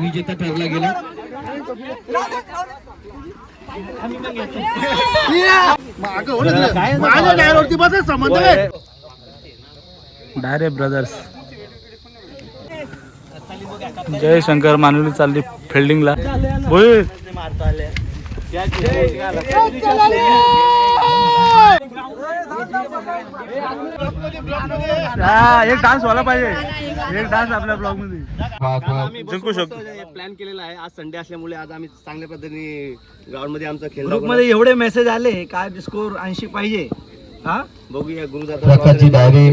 विजेता ठरला गेला। डायरे ब्रदर्स जय शंकर मानुली चालली फिल्डिंगला। होय एक डान्स व्हायला पाहिजे, एक डान्स आपल्या ब्लॉग मध्ये जिंकू शकतो। प्लॅन केलेला आहे, आज संडे असल्यामुळे आज आम्ही चांगल्या पद्धतीने ग्राउंड मध्ये आमचा खेळ ग्रुप मध्ये एवढे मेसेज आले काय स्कोर 80 पाहिजे। हा बघूया गुरुदादा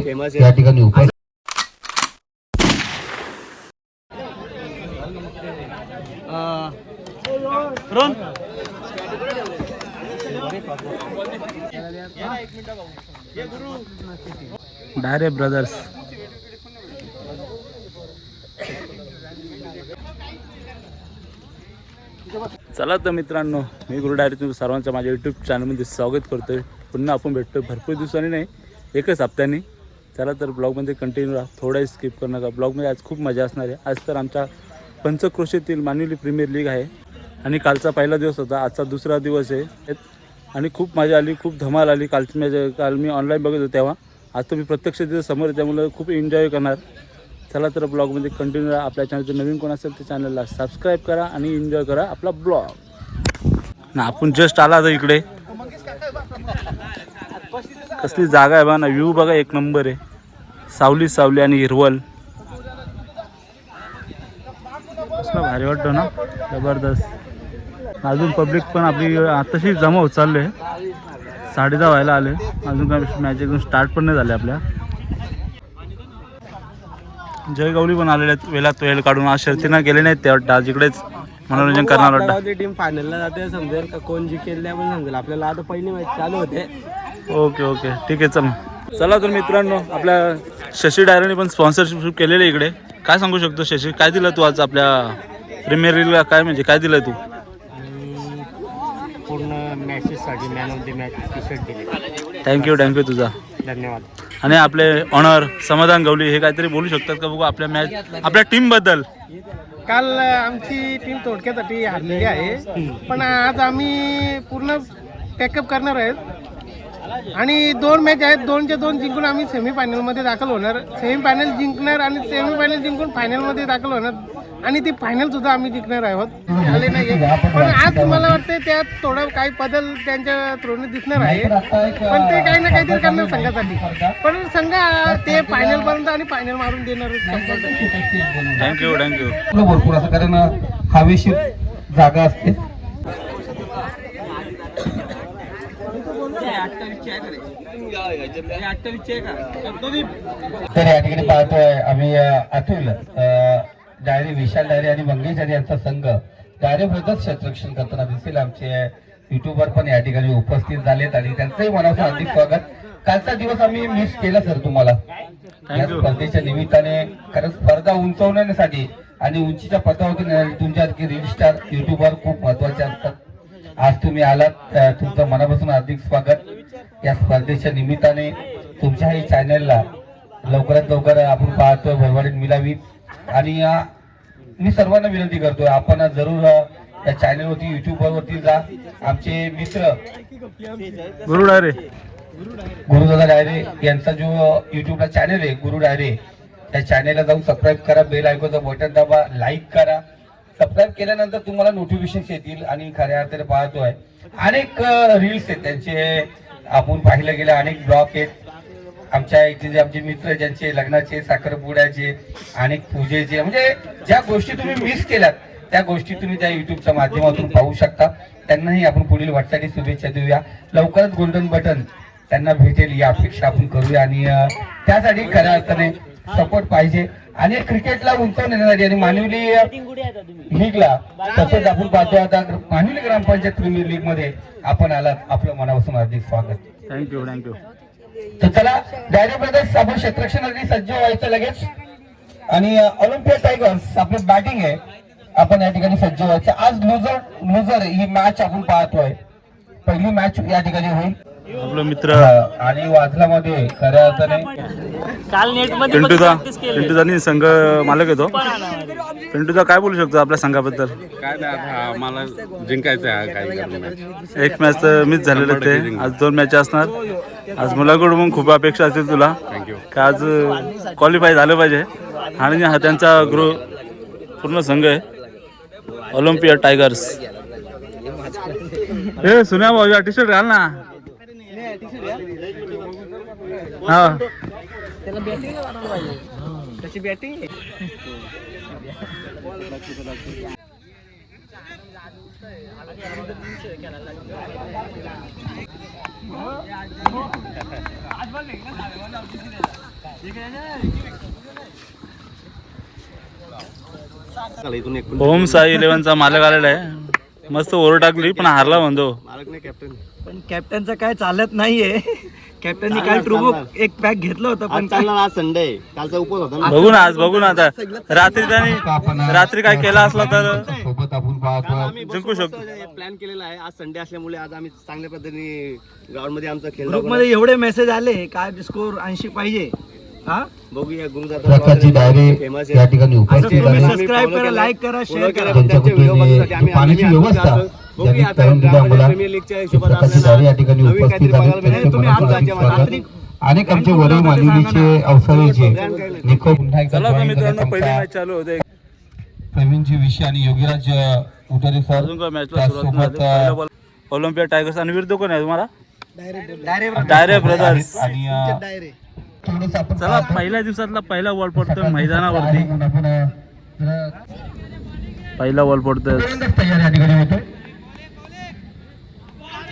फेमस या ठिकाणी उपस्थित डायरे ब्रदर्स चला तर मित्रांनो, मी गुरु डायरे तुम्ही सर्वांचं माझ्या यूट्यूब चॅनलमध्ये स्वागत करतोय। पुन्हा आपण भेटतोय भरपूर दिवसांनी, नाही एकच हप्त्यानी। चला तर ब्लॉगमध्ये कंटिन्यू राहा, थोडाही स्किप करू नका। ब्लॉगमध्ये आज खूप मजा असणार आहे। आज तर आमच्या पंचक्रोशीतील मानुली प्रीमियर लीग आहे आणि कालचा पहिला दिवस होता, आजचा दुसरा दिवस आहे आणि खूप मजा आली, खूप धमाल आली। कालची मजा काल मी ऑनलाईन बघत होतो तेव्हा, आज तर मी प्रत्यक्ष तिथे समोर, त्यामुळे खूप एन्जॉय करणार। चला तर ब्लॉगमध्ये कंटिन्यू राहा। आपल्या चॅनलचे नवीन कोण असेल ते चॅनलला सबस्क्राईब करा आणि एन्जॉय करा आपला ब्लॉग। ना आपण जस्ट आला तर इकडे कसली जागा आहे बघा ना, व्ह्यू बघा एक नंबर आहे, सावली सावली आणि हिरवल कसला भारी वाटतो ना, जबरदस्त। अजून पब्लिक पण आपली आताशी जमा होत चालले, 10:30 व्हायला आले, अजून काय मॅच एकदम स्टार्ट पण नाही झाले आपल्या। जय गौली पण आलेले आहेत वेळात वेळ काढून, आज शर्तीनं गेले नाहीत ते वाटतं, आज इकडेच मनोरंजन करणार वाटतं। टीम फायनलला जाते समजेल का कोण जिंकेल ते पण समजेल आपल्याला। आता पहिली मॅच चालू होते। ओके ओके ठीक आहे, चला तर मित्रांनो, आपल्या शशी डायरेने पण स्पॉन्सरशिप केलेलं आहे इकडे। काय सांगू शकतो शशी, काय दिलं तू आज आपल्या प्रीमियर लीगला, काय म्हणजे काय दिलं तू? पूर्ण मॅचेससाठी man of the match T shirt दिले। थँक्यू तुझा, धन्यवाद। आणि आपले ऑनर समाधान गवली हे काहीतरी बोलू शकतात का बघू आपल्या मॅच, आपल्या टीम बद्दल? काल आमची टीम थोडक्यासाठी हारलेली आहे, पण आज आम्ही पूर्ण पॅकअप करणार आहेत आणि 2 मॅच आहेत, 2च्या 2 जिंकून आम्ही सेमीफायनलमध्ये दाखल होणार। सेमीफायनल जिंकणार आणि सेमीफायनल जिंकून फायनलमध्ये दाखल होणार आणि ती फायनल सुद्धा आम्ही जिंकणार आहोत। आले नाही, पण आज मला वाटतं त्यात थोडं काही बदल त्यांच्या थ्रूने दिसणार आहे, पण ते काही ना काहीतरी करणार संघासाठी। पण संघ ते फायनल पर्यंत आणि फायनल मारून देणार। थँक्यू भरपूर असं, कारण हवेशीर जागा असते। तर या ठिकाणी पाहतोय आम्ही अतुल डायरे, विशाल डायरे आणि मंगेश डायरे यांचा संघ डायरे ब्रदर्स क्षेत्ररक्षण करताना दिसेल। आमचे युट्यूबर पण या ठिकाणी उपस्थित झालेत आणि त्यांचंही मनापासून हार्दिक स्वागत। कालचा दिवस आम्ही मिस केला सर तुम्हाला या स्पर्धेच्या निमित्ताने, कारण स्पर्धा उंचवण्यासाठी आणि उंचीच्या पथावरती तुमच्या रील स्टार युट्यूबर खूप महत्वाचे असतात। आज तुम्ही आलात, तुमचं मनापासून हार्दिक स्वागत। या स्पर्धेच्या निमित्ताने तुमच्याही चॅनलला लवकरात लवकर आपण पाहतोय भरभराट मिळावी आणि मी सर्वांना विनंती करतोय आपण जरूर या चॅनलवरती युट्यूबवरती जा। आमचे मित्र गुरुदादा डायरे यांचा जो युट्यूबला चॅनल आहे गुरु डायरे, त्या चॅनलला जाऊन सबस्क्राईब करा, बेल आयकॉनचं बटन दाबा, लाईक करा। सबस्क्राईब केल्यानंतर तुम्हाला नोटिफिकेशन येतील आणि खऱ्या अर्थाने पाहतोय अनेक रील्स आहेत त्यांचे, आपण पाहिलं गेलं अनेक ब्लॉग आहेत आमच्या इथे जे आमचे मित्र ज्यांचे लग्नाचे, साखरपुड्याचे, अनेक पूजेचे, म्हणजे ज्या गोष्टी तुम्ही मिस केल्यात त्या गोष्टी तुम्ही त्या युट्यूबच्या माध्यमातून पाहू शकता। त्यांनाही आपण पुढील वाटचाली शुभेच्छा देऊया, लवकरच गोल्डन बटन त्यांना भेटेल या अपेक्षा आपण करूया आणि त्यासाठी खऱ्या अर्थाने सपोर्ट पाहिजे आणि क्रिकेटला उंचवण्यासाठी आणि मानवली लीगला, तसंच आपण पाहतो आता मानवली ग्रामपंचायत प्रीमियर लीग मध्ये आपण आलात, आपलं मनापासून हार्दिक स्वागत। थँक्यू तर चला डायरे ब्रदर्स आपण क्षेत्ररक्षणासाठी सज्ज व्हायचं लगेच आणि ऑलिम्पिया टायगर्स आपलं बॅटिंग आहे, आपण या ठिकाणी सज्ज व्हायचं। आज लुझर ही मॅच आपण पाहतोय, पहिली मॅच या ठिकाणी होईल। आपलं मित्र आणि वादलामध्ये खऱ्या अर्थाने काल नेट मध्ये पिंटूचा संघ मालक येतो. पिंटूचा काय बोलू शकतो आपल्या संघाबद्दल? काय नाही आता आम्हाला जिंकायचं आहे काही करून match. एक मॅच तर मिस झालेलं ते. आज 2 मॅच असणार. आज मुलाकडून खूप अपेक्षा असतील तुला का आज क्वालिफाय झालं पाहिजे. आणि हा त्यांचा पूर्ण संघ आहे ऑलिम्पिया टायगर्स. हे सुन्या भाऊ टी शर्ट घाल ना. हा त्याची बॅटिंग इथून एक ओम साई 11चा मालक आलेला आहे. मस्त ओव्हर टाकली पण हारला म्हणतो. मालक नाही कॅप्टन. पण कॅप्टनचं काय चालत नाहीये. कॅप्टननी काल ट्रूबुक एक पॅक घेतलं होतं पण आज चालणार. आज संडे आहे. कालचा उपवास होता ना. बघू ना आता रात्री काय केला असला तर सोबत आपण पाहतो जिंकू शकतो. प्लॅन केलेला आहे. आज संडे असल्यामुळे आज आम्ही चांगल्या पद्धतीने ग्राउंड मध्ये आमचा खेळ ग्रुप मध्ये एवढे मेसेज आले काय स्कोर 80 पाहिजे. हा बघूया. प्रकारची डायरी फेमस या ठिकाणी उपस्थित तुम्ही आहे. सबस्क्राईब करा, लाईक करा, शेअर करा. त्यांच्याकडून पाण्याची व्यवस्था ज्यांनी करून दिली आम्हाला प्रकारची डायरी या ठिकाणी उपस्थित आहे. त्यांचे मनपूर्वक स्वागत. अनेक आमचे वरील मानवलीचे अवसरेचे निको पुन्हा एकदा चला आता join मित्रांनो करत पहिली आमचा मॅच चालू होते. प्रवीणजी विषय आणि योगीराज उटारे सर अजून काय मॅचला सुरुवात त्यासोबत झाली. पहिला बॉल ऑलिम्पिया टायगर्स आणि विरुद्ध कोण आहे तुम्हाला? डायरे ब्रदर्स. आणि थोडंसं आपण चला पहिल्या दिवसातला पहिला बॉल पडतोय मैदानावरती. पहिला बॉल पडतोय. तयार या ठिकाणी होतो.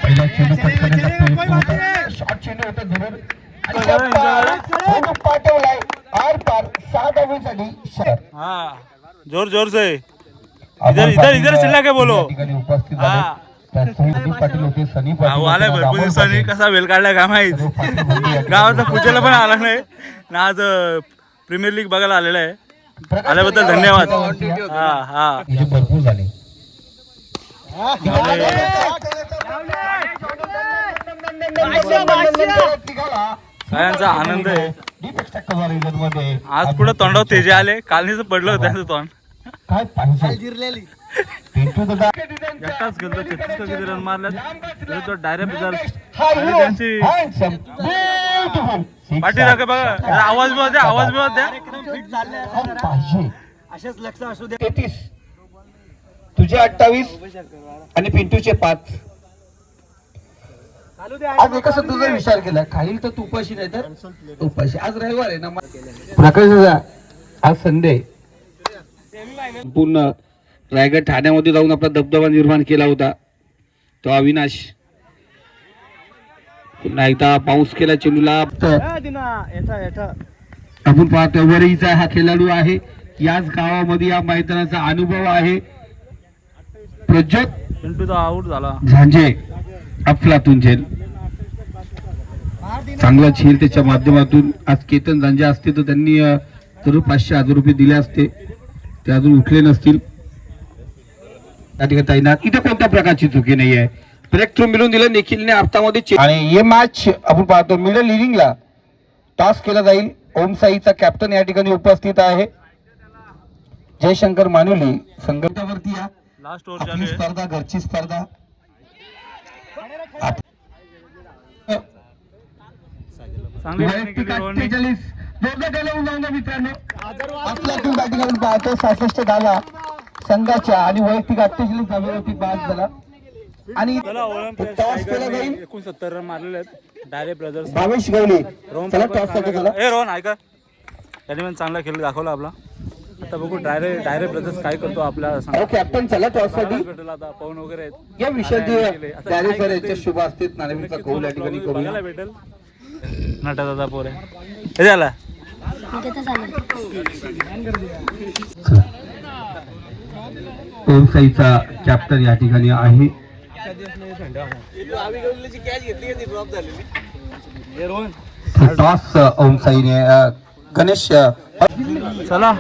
पहिला चेंडू पटकण्याचा प्रयत्न होता. शॉट चेंडू होता जरूर आणि चेंडू पाठवलाय आर पार 6 धावेसाठी शॉट. हा जोर से इधर चिल्ला के बोलो. या ठिकाणी उपस्थित झाले. त्यात संदीप पाटील होते, सनी पाटील भाऊ आलाय होते, भरपूर राहुल दिवसांनी. पाटील. कसा वेळ काढलाय काय माहित. गावाचा पूजेला पण आला नाही ना. आज प्रीमियर लीग बघायला आलेला आहे. आल्याबद्दल धन्यवाद. हा म्हणजे भरपूर झाले. सगळ्यांचा आनंद आहे. मध्ये आज पुढे तोंडावर तेजे आले. कालनीच पडलं होतं त्यांचं तोंड. काय पाहिजे पिंटू दादा एकटाच गेलो. 36 किती रन मारल्यात. डायरेक्ट त्यांची पाठी राखे बघा. आवाज बी द्या. पाहिजे अशाच लक्ष असू दे. 33 तुझे 28 आणि पिंटूचे 5. आज एका तुझा विचार केला खाईल तर तू उपाशी नाही तर उपाशी. आज रविवार आहे ना. प्रकाश आज संडे. पूर्ण रायगड ठाण्यामध्ये जाऊन आपला दबदबा निर्माण केला होता तो अविनाश. पुन्हा एकदा बाउन्स केला चेंडूला. आपण पाहतो वरईचा हा खेळाडू आहे. याच गावामध्ये या मैदानाचा अनुभव आहे. प्रज्योत पिंटूचा आऊट झाला. झांजे अफलातून झेल चांगला झेल त्याच्या माध्यमातून. आज केतन झांजे असते तर त्यांनी जरूर 500,000 रुपये दिले असते. ते अजून उठले नसतील. त्या ठिकाणी तैनात. इथे कोणत्या प्रकारची चुकी नाही आहे. ब्रेक थ्रू मिळून दिलं निखिलने हातामध्ये. आणि हे मॅच आपण पाहतो मिडल इनिंगला टॉस केला जाईल. ओम साईचा कॅप्टन या ठिकाणी उपस्थित आहे. जयशंकर मानुली संघावरती या. लास्ट ओव्हर आपली चालू आहे. स्पर्धा घरची स्पर्धा. चांगली batting केली रोहनने. मित्रांनो आपल्यातून बॅटिंग आपण पाहतो 66 धावा संघाच्या आणि वैयक्तिक 48 धाव्यावरती बाद झाला. आणि चला ऑलिम्पिया टॉस केला जाईल. 69 रन मारलेले आहेत. Direct brothers. भावेश गवळी रोहन चला टॉस साठी चला. ए रोहन ऐका. त्यांनी पण चांगला खेळ दाखवला आपला. आता बघू डायरेक्ट ब्रदर्स काय करतो आपल्या संघात. कॅप्टन चला टॉस साठी. भेटेल आता पवन वगैरे आहेत. या विषयाची आता डायरे काय सर करते? याच्या शुभ असतील नाणेफेकचा कौल या ठिकाणी बघायला करूया. भेटेल. नटा पोर आहे. हे झाला. ओम साईचा कॅप्टन या ठिकाणी आहे. टॉस ओम साईने गणेश चला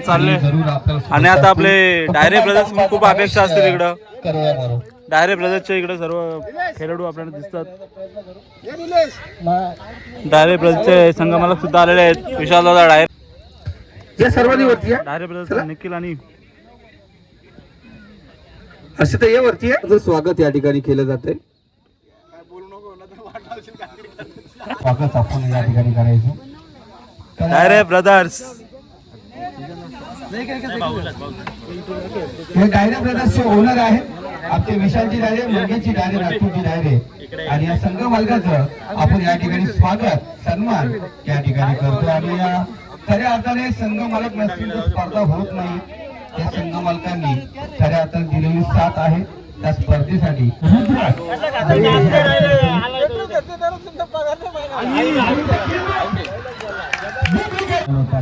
चालले. आणि आता आपले डायरेक्ट ब्रदर्स खूप अपेक्षा असतील इकडं. डायरे ब्रदर्सच्या इकडे सर्व खेळाडू आपल्याला दिसतात. डायरे ब्रदर्सचे संघमालक सुद्धा आलेले आहेत. विशाल दादा डायरे या सर्वांनी वरती आहे. डायरे ब्रदर्स निखिल आणि असे तर या वरती आहे. स्वागत या ठिकाणी केलं जाते. स्वागत आपण या ठिकाणी करायचं. डायरे ब्रदर्स हे डायरे ब्रदर्सचे ओनर आहेत आपले विशालजी डायरे, मंगेशजी डायरे, राजपूतजी डायरे आणि या संघ मालकाचं आपण या ठिकाणी स्वागत सन्मान या ठिकाणी करतो. आणि या खऱ्या अर्थाने संघ मालक नसतील तर स्पर्धा होत नाही. त्या संघ मालकांनी खऱ्या अर्थाने दिलेली साथ आहे त्या स्पर्धेसाठी.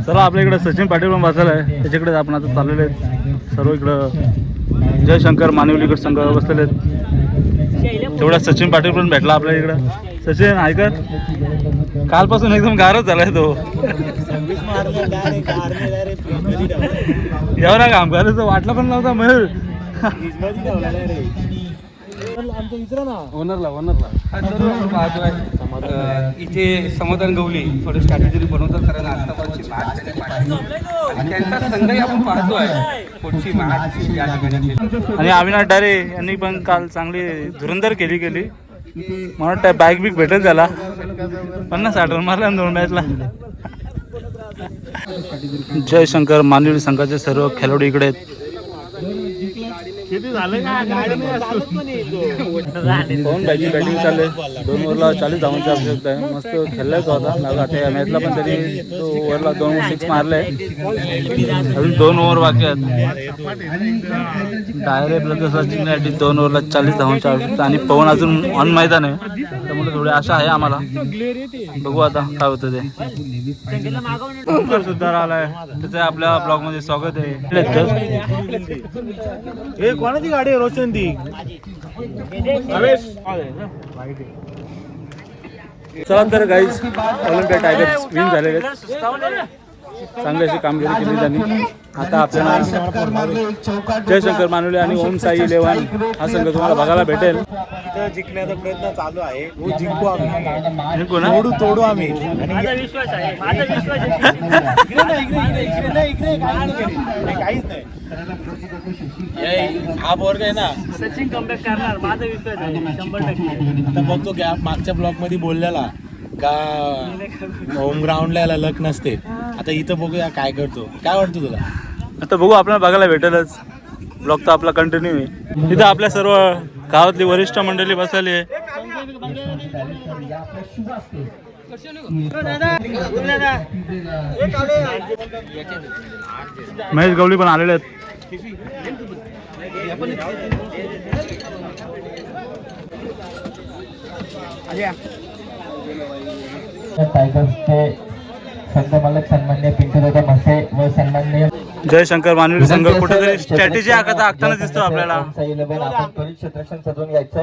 चला आपल्या इकडे सचिन पाटील पण बसलेला आहे. त्याच्याकडे आपण आता चाललेले आहेत. सर्व इकडं जयशंकर मानिवलीगड संघ बसलेले आहेत. तेवढ्या सचिन पाटील पण भेटला आपल्या इकडं. सचिन ऐकत कालपासून एकदम गारच झालाय तो. एवढा काम करायचं वाटलं पण नव्हता मयूर. इथे समाधान गवली फॉरेस्ट कॅटेगरी बनवतात कारण आतापर्यंतची आणि त्यांचा संघही आपण पाहतोय पुढची महाराष्ट्र या ठिकाणी. आणि अविनाश डारे यांनी पण काल चांगली धुरंधर केली मला वाटतं बॅग बिग भेटत झाला. 50-60 रन मारला 2 मॅचला. जयशंकर मानिवली संघाचे सर्व खेळाडू इकडे आहेत. बॅटिंग चालले. 2 ओव्हरला 40 धावांची आवश्यकता आहे. मस्त खेळलाच होता आता या मॅचला पण तरी तो ओव्हरला 2 6 मारले. अजून 2 ओव्हर बाकी आहेत. डायरे ब्रदर्सला जिंकण्यासाठी 2 ओव्हरला 40 धावांची आवश्यकता आणि पवन अजून ऑन मैदान आहे त्यामुळे थोडी आशा आहे आम्हाला. बघू आता काय होतं ते. सुद्धा आलाय त्याचं आपल्या ब्लॉग मध्ये स्वागत आहे. कोणाची गाडी आहे रोशन ती. चला तर गाईज ऑलिम्पिया टायगर्स विन झालेले आहेत. चांगली अशी कामगिरी केली त्यांनी. आता आपल्याला जयशंकर मानुले आणि ओम साई 11 हा संघ तुम्हाला बघायला भेटेल. जिंकण्याचा प्रयत्न चालू आहे. जिंकू आम्ही. जिंकू ना. तोडू आम्ही. माझा विश्वास आहे. काहीच नाही. हा वर्ग आहे ना सचिन कमबॅक करणार माझा विश्वास आहे 100%. आता बघतो की मागच्या ब्लॉक मध्ये बोललेला का होम ग्राउंडला याला लक नसते. आता इथं बघूया काय करतो. काय वाटतं तुला. आता बघू आपल्याला बघायला भेटेलच. ब्लॉग तर आपला कंटिन्यू आहे. इथं आपल्या सर्व गावातली वरिष्ठ मंडळी बसलेली आहे. महेश गवळी पण आलेले आहेत. टायगर्सचे संघ मालक सन्मान्य पिंटूदादा म्हसे व सन्मान्य जयशंकर मानवी संघ कुठेतरी स्ट्रॅटेजी आखताना दिसतो आपल्याला. आपण त्वरित क्षेत्ररक्षण सजवून घ्यायचं.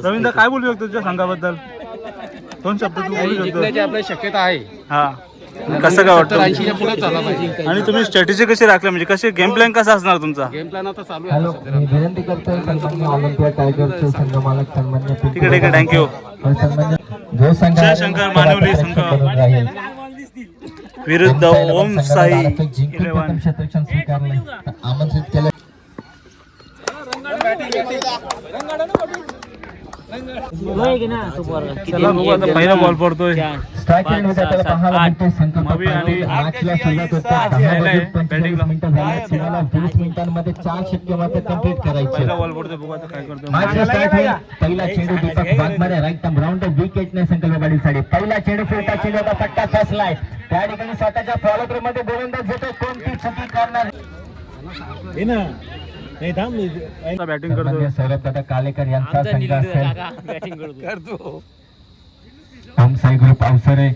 रवींद्र काय बोलू शकतो तुझ्या संघाबद्दल 2 शब्द तू बोलू शकतो. जिंकण्याची आपली शक्यता आहे. हा कसं काय वाटतं. 80च्या पुढे चालला पाहिजे. आणि तुम्ही स्ट्रॅटेजी कशी राखली म्हणजे कसे गेम प्लॅन कसा असणार तुमचा. गेम प्लॅन आता चालू आहे. हॅलो मी विनंती करतोय सन्मान्य ऑलिम्पिया टायगर्सचे संघ मालक सन्मान्य ठीक आहे थँक्यू. सन्मान्य जो संघ जयशंकर मानवली संघ विरुद्ध ओम साई 11 क्षेत्ररक्षण स्वीकारले आमंत्रित केले. चला बघू आता पहिला बॉल पडतोय. स्ट्राईक रेटमध्ये आपल्याला पाहायला मिळतोय संघ मॅचला सुरुवात होते. 10 मिनिटं झाली. तुम्हाला 20 मिनिटांमध्ये 4 शक्य मते कंप्लीट करायचे. पहिला बॉल पडतोय बघू आता काय करतो. मॅचला स्टार्ट होईल. पहिला चेंडू Deepak Waghmare right term round विकेटने संकल्पवाडी साडी. पहिला चेंडू फिरता चेंडू होता पट्टा फसलाय. त्या ठिकाणी स्वतःच्या फॉलो थ्रू मध्ये गोलंदाज घेतो. कोणती चुकी करणार बॅटिंग करतो. सौरभदादा कालेकर यांचा संघ असेल. ओम साई ग्रुप अवसरे.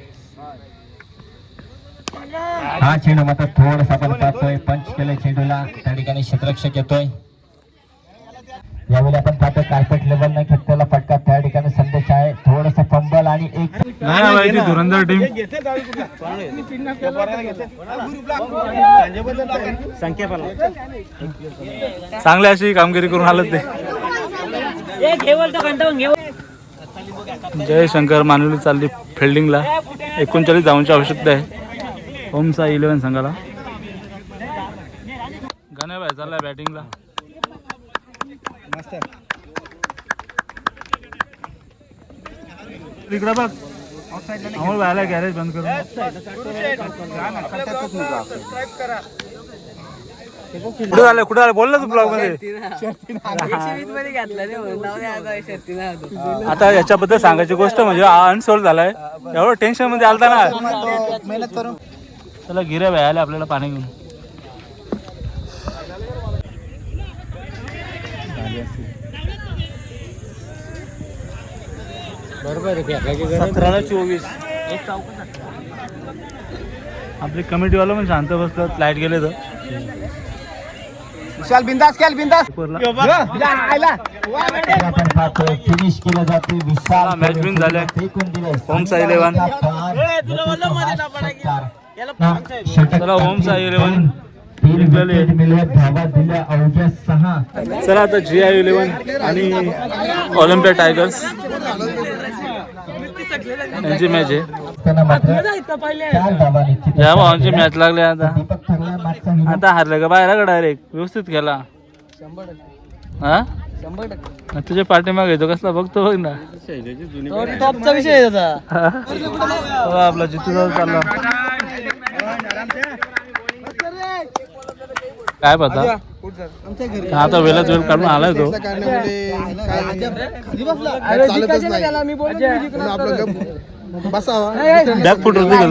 हा चेंडू मात्र थोडासा आपण पाहतोय. पंच केलं चेंडूला. त्या ठिकाणी क्षेत्ररक्षक येतोय. यावेळी आपण पाहतो कार्पेट लेवल न घेतलेला फटका त्या ठिकाणी संदेश आहे. थोडस फंबल आणि एक धुरंधर टीम चांगली अशी कामगिरी करून आलं ते. जय शंकर मानवली चालली फिल्डिंगला. 39 धावांची आवश्यकता आहे होमचा 11 संघाला. गाण्या भाई चाललाय बॅटिंगला. तिकडे बघ अमोल भाईला गॅरेज बंद करून. कुठे झालं बोल ना तू ब्लॉग मध्ये. आता याच्याबद्दल सांगायची गोष्ट म्हणजे अनसोल्ड झालाय. एवढं टेन्शन मध्ये आलता ना. चला गिऱ्या भाई आले आपल्याला पाणी घेऊन. बरोबर 17-24 आपली कमिटी वाला पण शांत बसलं. लाईट गेले तर बिंदास आपण पाहतोय फिनिश केलं जाते. विशाल मॅच विन झाले. होमचा 11. चला होमचा 11 मिळवत धावा दिल्या अवघ्या 6. चला आता GI 11 आणि ऑलिम्पिया टायगर्स यांची मॅच आहे. या भावांची मॅच लागली. आता हारलं का बाहेर का डायरेक्ट व्यवस्थित खेळला. हा तुझ्या पाठीमागे येतो कसला बघतो बघ ना. टॉपचा विषय होता. आपला जितू चालला काय पता आता वेळात वेळ काढून आलाय तो. बॅक फुट होती का तो.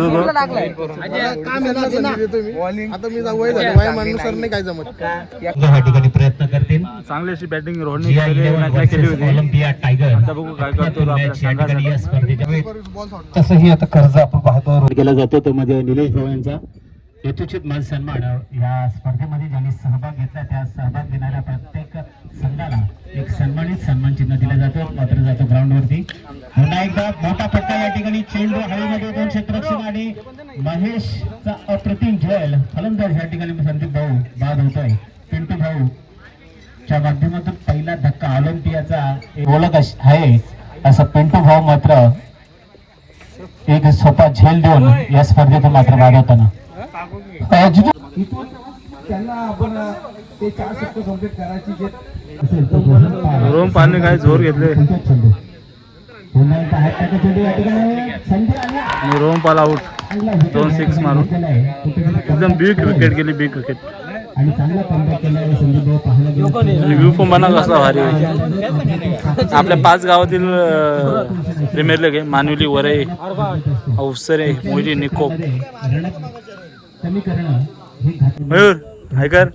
या ठिकाणी प्रयत्न करतील. चांगली अशी बॅटिंग रोहनने केली होती. ऑलिम्पिया टायगर आता बघू काय करतो आपल्या संघाचा. तसंही आता कर्ज आपण पाहतो केला जातो तो मध्ये निलेश भाऊ यांचा यथोचित मान सन्मान. या स्पर्धेमध्ये ज्यांनी सहभाग घेतला त्या सहभाग घेणाऱ्या प्रत्येक संघाला एक सन्मान चिन्ह दिलं जातं. मात्र जातो ग्राउंड वरती. पुन्हा एकदा मोठा फटका या ठिकाणी. चेंडू हवेमध्ये 2 क्षेत्ररक्षक आणि महेशचा अप्रतिम झेल. फलंदाज या ठिकाणी संदीप भाऊ बाद होतोय. पिंटू भाऊ च्या माध्यमातून पहिला धक्का ऑलिम्पियाचा ओळख आहे असं पिंटू भाऊ मात्र एक स्वतः झेल देऊन या स्पर्धेतून मात्र बाद होताना. रोम पालने काय जोर घेतले. रोम पाल आउट. 2 6 मारून एकदम बिग क्रिकेट केली. बिग क्रिकेट रिव्ह्यू पण बना कसा भारी. आपल्या 5 गावातील प्रीमियर लीग आहे. मानवली, वरई, अवसरे, मोयली, निकोप. मयूर हायकर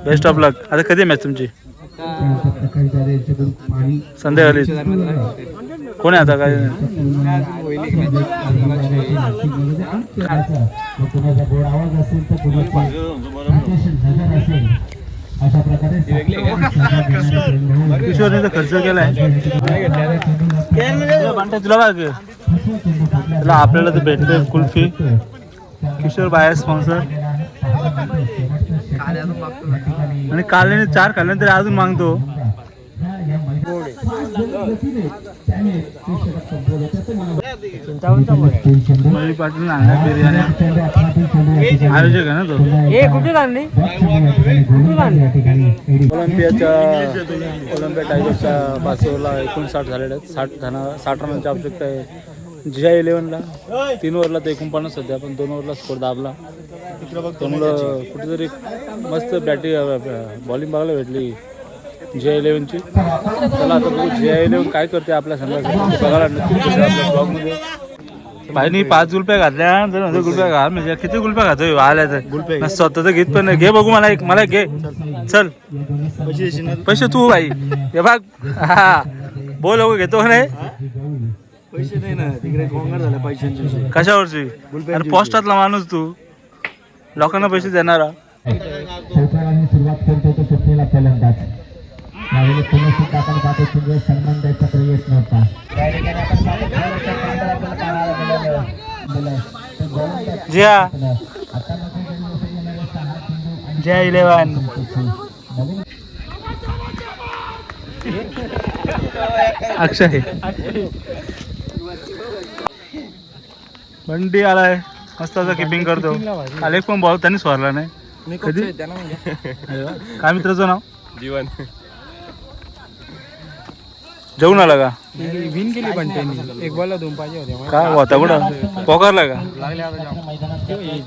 बेस्ट ऑफ लक. आता कधी मॅच तुमची. संध्याकाळी कोण आहे आता काय. किशोरने तर खर्च केलाय. तुला बघ तुला आपल्याला तर भेटते कुल्फी. किशोर बाया स्पॉन्सर. आणि काल्याने 4 खाल्ल्यानंतर अजून मागतो. मयूरी पाटील आणला बिर्याणी. आयोजक आहे ना तो. ओलंपिया टायगरच्या बाजूला 59 झालेले आहेत. 60 रनांची आवश्यकता आहे. GI 11ला 3 ओव्हरला तर 49 सध्या पण 2 ओव्हरला स्कोर दाबला. त्यामुळं कुठेतरी मस्त बॉलिंग बघायला भेटली GI 11ची. चला आता बघू GI 11 काय करते आपल्या संघासाठी बघायला नक्की आपल्या ब्लॉगमध्ये. भाईनी 5 गुलप्या घातल्या. गुलप्या घाल म्हणजे किती गुलप्या घातोय आल्या तर स्वतः तर घेत पण नाही. घे बघू मला घे. चल पैसे तू भाई हे बघ. हा बोल बघू घेतो का नाही. पैसे नाही ना तिकडे गोंगाट झाला पैशांची. कशावरची. अरे पोस्टातला माणूस तू लोकांना पैसे देणारा. सुरुवात करतो तो सुटलेला फलंदाज यावेळी पुन्हा सुद्धा आपण पाहतो की सन्मान द्यायचा प्रयत्न होता या ठिकाणी आपण पाहतो आपल्याला पाहायला मिळालं. तर गोलंदाज ज्या आता जय 11 अक्षय बंडी आलाय मस्त किपिंग करतो. काल एक पण बॉल त्यांनी स्वारला नाही कधी. अरे वा. काय मित्राचं नाव? जीवन जेवून आला का? विन केली पण त्यांनी 1 बॉलला 2 पाहिजे होते. काय होता कुठं पोकारला का?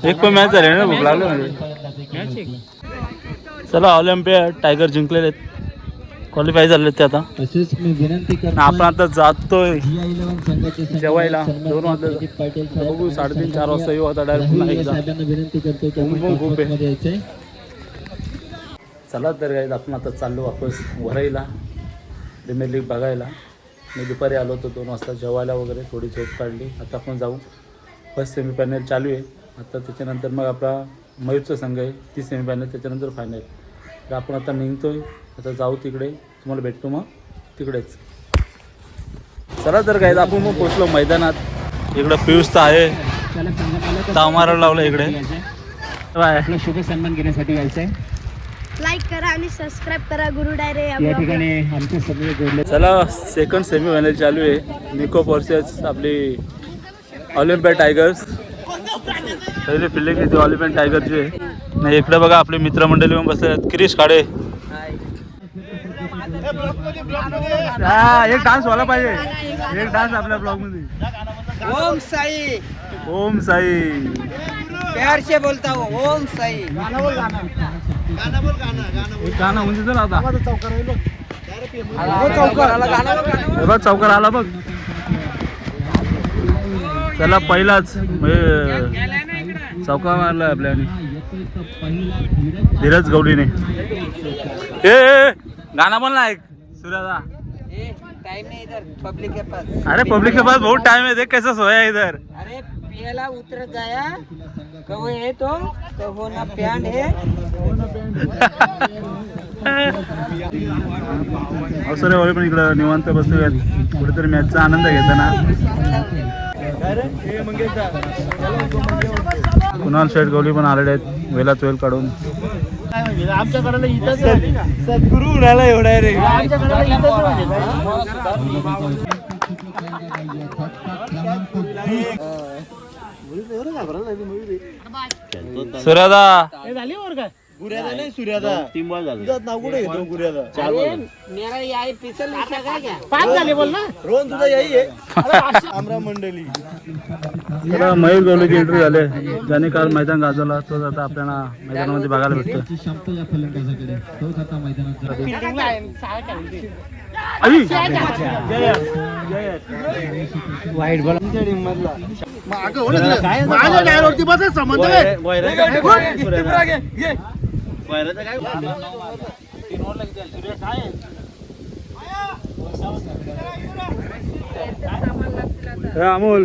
एक पण मॅच झाली ना भूक लागली म्हणजे. चला ऑलिम्पियाड टायगर जिंकलेले आहेत, क्वालिफाय झाले ते आता. तसेच मी विनंती करतो आपण आता जातोय G11 संघाचे जेवायला. सन्माननीय 2 वाजता संदीप पाटील साहेब बघू 3:30 4 वाजता येऊ आता डायरेक्ट पुन्हा राहुल एकदा. साहेबांना विनंती करतो की ऊन पण खूप आहे. मध्ये यायचंय. चला तर गाईज आपण आता चाललो वापस वरईला प्रीमियर लीग बघायला. मी दुपारी आलो होतो 2 वाजता जेवायला वगैरे, थोडी झोप काढली. आता आपण जाऊ. फर्स्ट सेमीफायनल चालू आहे आता, त्याच्यानंतर मग आपला मयूरचा संघ आहे ती सेमीफायनल, त्याच्यानंतर फायनल. तर आपण आता निघतोय, आता जाऊ तिकडे, तुम्हाला भेटतो मग तिकडेच. चला तर गाईज आपण मग पोचलो मैदानात. इकडं पियुष तर आहे, ताव मारायला लावलं इकडे. आपला शुभ सन्मान घेण्यासाठी यायचंय. लाईक करा आणि सबस्क्राईब करा गुरु डायरे या या ब्लॉगला. ठिकाणी आमचे सगळे जोडले. चला सेकंड सेमीफायनल चालू आहे, निको वर्सेस आपली ऑलिम्पियाड टायगर्स. पहिले फिल्डिंग येते ऑलिम्पियाड टायगरची आहे. नाही इकडे बघा आपले मित्रमंडळी पण बसले आहेत. किरीश खाडे, एक डान्स व्हायला पाहिजे, एक डान्स आपल्या ब्लॉग मध्ये. ओम साई ओम साई प्यार से बोलता हूँ ओम साई. एक गाणं म्हणजे चला आता हे बघ चौकार आला बघ. त्याला पहिलाच चौका मारला आपल्याने धीरज गवलीने. ए गाना बोल ना एक सूर्यादा. टाइम नहीं इधर पब्लिक के पास. अरे पब्लिक के पास बहुत टाइम है, देख कैसा सोया है इधर. अरे पहला उतर गया कहो है तो कहो ना प्यान है. अवसर आहे पण इकडं निवांत बसतोय कुठेतरी मॅचचा आनंद घेताना. कुणाल शेठ गवली पण आलेले आहेत वेलाच वेल काढून. आमच्याकडे सद्गुरू उडाला एवढा रे. सूर्यादा गुऱ्यादा नाही सूर्यादा. 3 बॉल झाले. नाव कुठे घेतो गुऱ्यादा? 4 बॉल. मेरा याई पिसल लिखा क्या? 5 झाले बोल ना. रोहन तुझा याई आहे. आमरा मंडळी. तर मयूर गवलीची एंट्री झाले, ज्याने काल मैदान गाजवला तोच आता आपल्याला मैदानामध्ये बघायला भेटतो. संपतो या फलंदाजाकडे. तोच आता मैदानात वाईट बॉल तुमच्या टीम मधला. माझ्या डायरेक्टवरती बस संबंध आहे. अमोल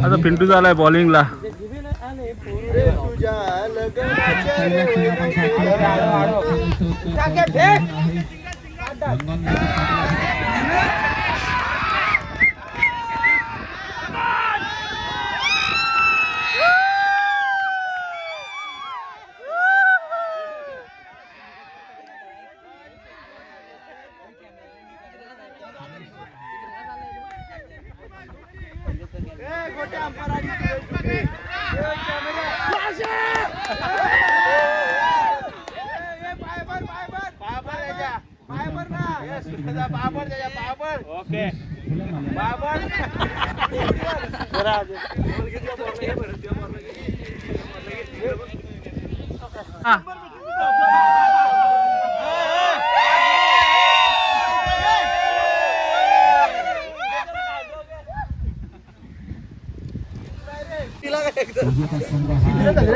आता पिंटू झालाय बॉलिंगला.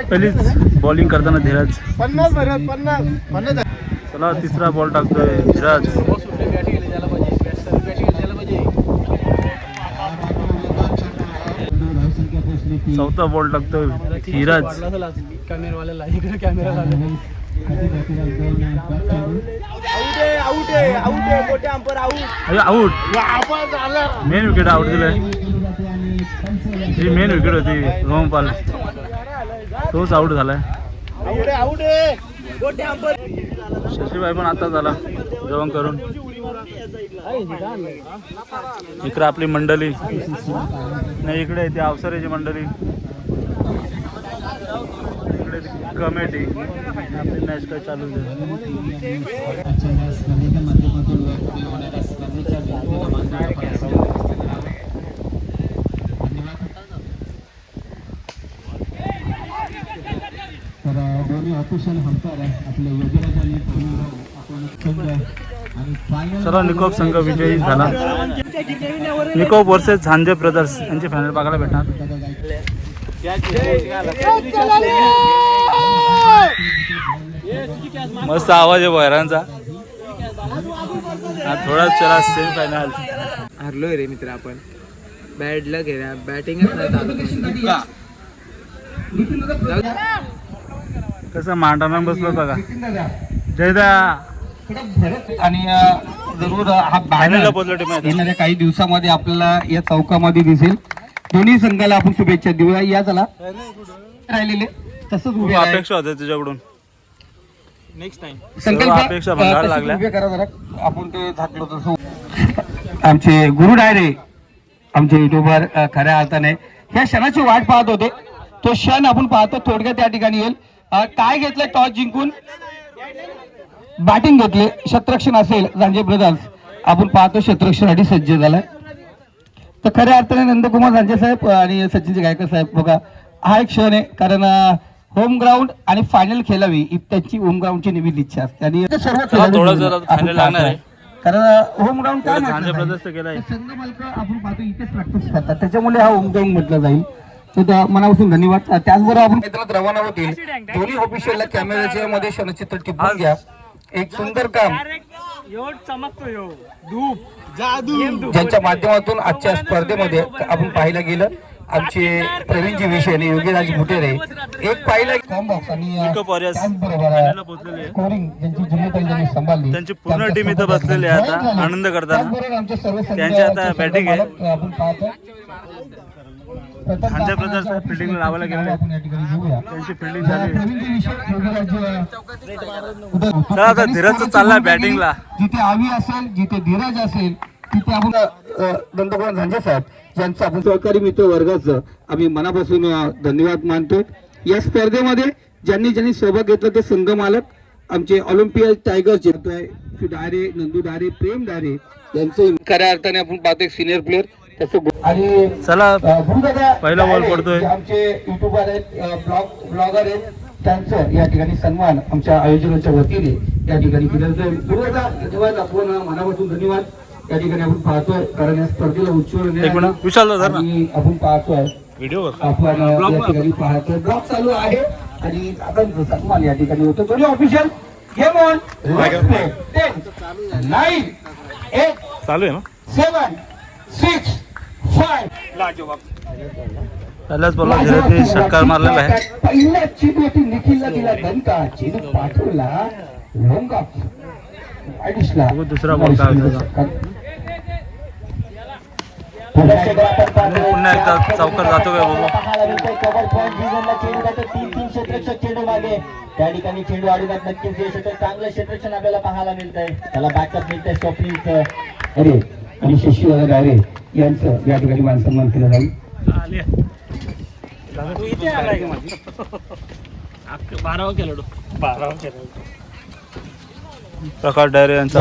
पहिलीच बॉलिंग करताना धीरज. 50. चला तिसरा बॉल टाकतोय धीरज. चौथा बॉल टाकतो धीरज. कॅमेरावाल्याला इकडे कॅमेरा लागला. आउट. मेन विकेट आउट दिलाय. जी मेन विकेट होती रोमपाल तोच आउट झालाय. शशीबाई पण आता झाला जेवण करून. इकडे आपली मंडळी नाही, इकडे ती अवसरेची मंडळी, इकडे कमिटी आपली मॅच काय चालू तर दोन्ही ऑफिशियल हंपर आपले योगीराज आणि चला निकोप संघ विजयी झाला. निकोप वर्सेस झांजे ब्रदर्स यांची फायनल बघायला भेटणार. मस्त आवाज आहे बहिरांचा. थोडाच चला सेमी फायनल. हरलोय रे मित्र आपण. बॅट लक आहे, बॅटिंगच नाही चालू. कसं मांडाना बसलो होता का जयदा. आणि जरूर हा फायनलला बॅनर पोहोचलो टीम. येणाऱ्या काही दिवसामध्ये आपल्याला या चौकामध्ये दिसेल. दोन्ही संघाला आपण शुभेच्छा देऊया. या चला राहिलेले तसंच खूप उभे आहे. अपेक्षा होत्या तुझ्याकडून. सर्व संकल्प अपेक्षा भंगार लागल्या. उभे करा जरा. आपण ते झाकलो तसं. आमचे गुरु डायरे आमचे युट्यूबर खऱ्या अर्थाने ह्या क्षणाची वाट पाहत होते. तो क्षण आपण पाहतो. थोडक्यात त्या ठिकाणी येईल. काय घेतलं टॉस जिंकून बॅटिंग घेतले. क्षेत्ररक्षण असेल झांजे ब्रदर्स. आपण पाहतो क्षेत्ररक्षणासाठी सज्ज झालाय. तर खऱ्या अर्थाने नंदकुमार झांजे साहेब आणि सचिनचे गायकर साहेब बघा हा एक क्षण आहे. कारण होम ग्राउंड आणि फायनल खेळावी ही त्यांची होम ग्राउंडची नेहमीच इच्छा असते. आणि सर्व खेळाडू थोडं आपण फायनल लागणार आहे. कारण होम ग्राउंड काय झांजे म्हटलं ब्रदर्स जाईल? केलाय. तर संघ मालक आपण पाहतो इथेच प्रॅक्टिस करतात. त्याच्यामुळे हा होम ग्राउंड म्हटलं जाईल. तर मनापासून धन्यवाद. त्याचबरोबर आपण मैदानात रवाना होतील. दोन्ही ऑफिशियलला कॅमेऱ्याच्या मध्ये क्षणचित्र टिपून घ्या. एक सुंदर काम ज्यांच्या माध्यमातून आजच्या स्पर्धेमध्ये आपण पाहायला गेलं. आमचे प्रवीणजी विषय आणि योगीराज भुटेरे एक पाहिला कॉम्बॉक्स आणि त्याचबरोबर स्कोरिंग ज्यांची जिम्मेदारी त्यांनी संभाळली. त्यांची पूर्ण टीम इथं बसलेली आहे आता आनंद करताना. त्यांची आता बॅटिंग आहे. आपण पाहतो झांजे ब्रदर्स फिल्डिंग लावायला गेले. आपण या ठिकाणी घेऊया. त्यांची फिल्डिंग झाली. प्रवीणजी विषय योगीराज चला आता धीरजचं चाललाय बॅटिंगला. जिथे आवी असेल जिथे धीरज असेल तिथे आपण नंदकुमार झांजे साहेब ज्यांचं आपण सहकारी मित्र वर्गाचं आम्ही मनापासून धन्यवाद मानतो. या स्पर्धेमध्ये ज्यांनी ज्यांनी सहभाग घेतला ते संघ मालक आमचे ऑलिम्पियन टायगर्सचे डायरे नंदू डायरे प्रेम डायरे यांचे खऱ्या अर्थाने आपण पाहतो एक सिनियर प्लेअर आणि चला पहिला बॉल पडतोय. आमचे युट्यूबर आहेत ब्लॉगर आहेत त्यांचं या ठिकाणी सन्मान आमच्या आयोजकांच्या वतीने या ठिकाणी केलं जाईल. धन्यवाद. आपण मनापासून धन्यवाद या ठिकाणी आपण पाहतोय. कारण या स्पर्धेला उच्चवलं विशाल आपण पाहतोय व्हिडिओ आपण या ठिकाणी पाहतोय. ब्लॉग चालू आहे आणि आपण सन्मान या ठिकाणी होतो. दोन्ही ऑफिशियल गेम ऑन 10 9 8 चालू आहे ना. 7 6 5 पहिल्याच बॉलला धीरजने षटकार मारलेला आहे. पहिल्या चेंडूवरती निखिलला दिला दणका. चेंडू पाठवला लोंगा दुसरा बॉल काय होता. पुन्हा एकदा चौकार जातो काय बघू. चेंडू मागे त्या ठिकाणी चेंडू आडूनात नक्कीच यश होतं. चांगलं क्षेत्ररक्षण आपल्याला पाहायला मिळतंय. त्याला बॅकअप मिळतंय स्वप्नीलचं. अरे आणि शशीदादा डायरे यांचं या ठिकाणी मान सन्मान केला जाईल. प्रकाश डायरे यांचा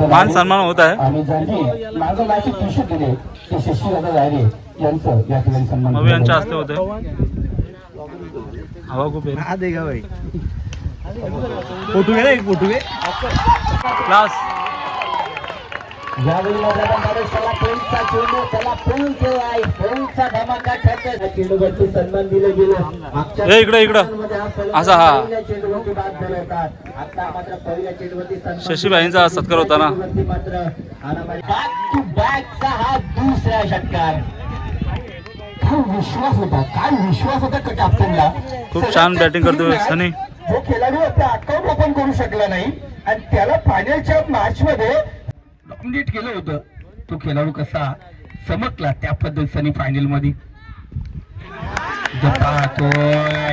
मान सन्मान होत आहे. नवी यांच्या हस्ते होते. हवा खूप आहे. क्लास यावेळी धमाका ठरतोय. चेंडूवरती सन्मान दिलं गेलं. इकडे असा हा आता मात्र पहिल्या चेंडूवरती शशीबाईंचा सत्कार होता ना. मात्र बॅक टू बॅकचा हा दुसरा षटकार. काय विश्वास होता कॅप्टनला. खूप छान बॅटिंग करतोय सनी. जो खेळाडू आपला अकाउंट ओपन करू शकला नाही आणि त्याला फायनलच्या मॅच मध्ये डॉमिनेट केलं होतं, तो खेळाडू कसा चमकला त्या पद्धतीने फायनल मध्ये.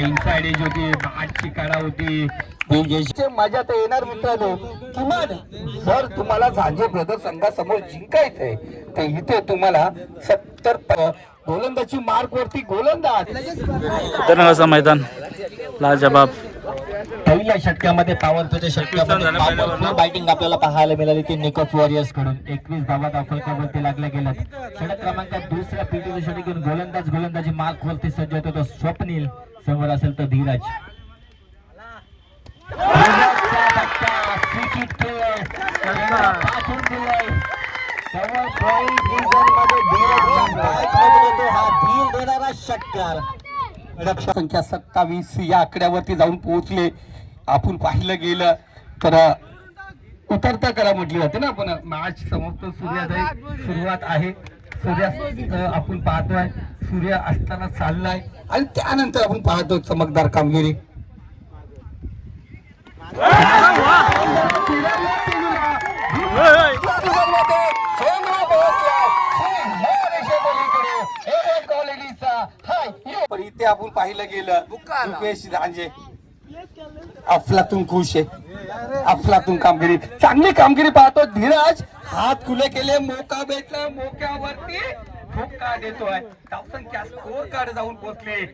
इनसाइड एज होती, आजची काढा होती, मजा तर येणार मित्रांनो. किमान जर तुम्हाला झांजे ब्रदर संघासमोर जिंकायचंय तर इथे तुम्हाला 70 गोलंदाजी मार्क वरती गोलंदाज. खतरनाक असं मैदान, लाजवाब. पहिल्या षटकामध्ये पावरच्या षटकामध्ये बॅटिंग आपल्याला पाहायला मिळाली ती निकोप वॉरियर्स कडून. 21 धावा फलकावरती लागल्या गेल्या. षटक क्रमांकात दुसऱ्या पीटीचं षटक घेऊन गोलंदाजी मार्क वरती सज्ज होतो तो स्वप्नील. समोर असेल तर धीरज. षटकार संख्या 27 या आकड्यावरती जाऊन पोहोचले. आपण पाहिलं गेलं तर उतरता करा म्हटली जाते ना आपण. मॅच समाप्त सुरुवात आहे. सूर्यास्त आपण पाहतोय, सूर्य असताना चाललाय आणि त्यानंतर आपण पाहतो चमकदार कामगिरी. पण इथे आपण पाहिलं गेलं रुपेश झांजे अफलातून खुश आहे. अफलातून कामगिरी, चांगली कामगिरी पाहतो. धीरज हात खुले केले, मोका भेटला, मोक्यावरती ठोका देतोय. धावसंख्या स्कोर कार्ड जाऊन पोहोचले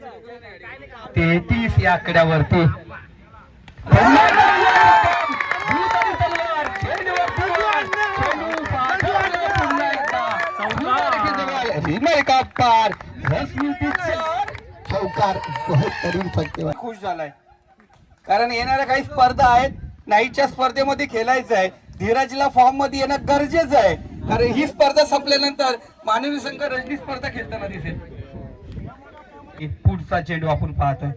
33 या आकड्यावरती. खुश झालाय कारण येणाऱ्या काही स्पर्धा आहेत. नाईटच्या स्पर्धेमध्ये खेळायचं आहे. धीरजला फॉर्म मध्ये येणं गरजेचं आहे कारण ही स्पर्धा संपल्यानंतर मानवी संघ रजनी स्पर्धा खेळताना दिसेल. पुढचा चेंडू आपण पाहतोय.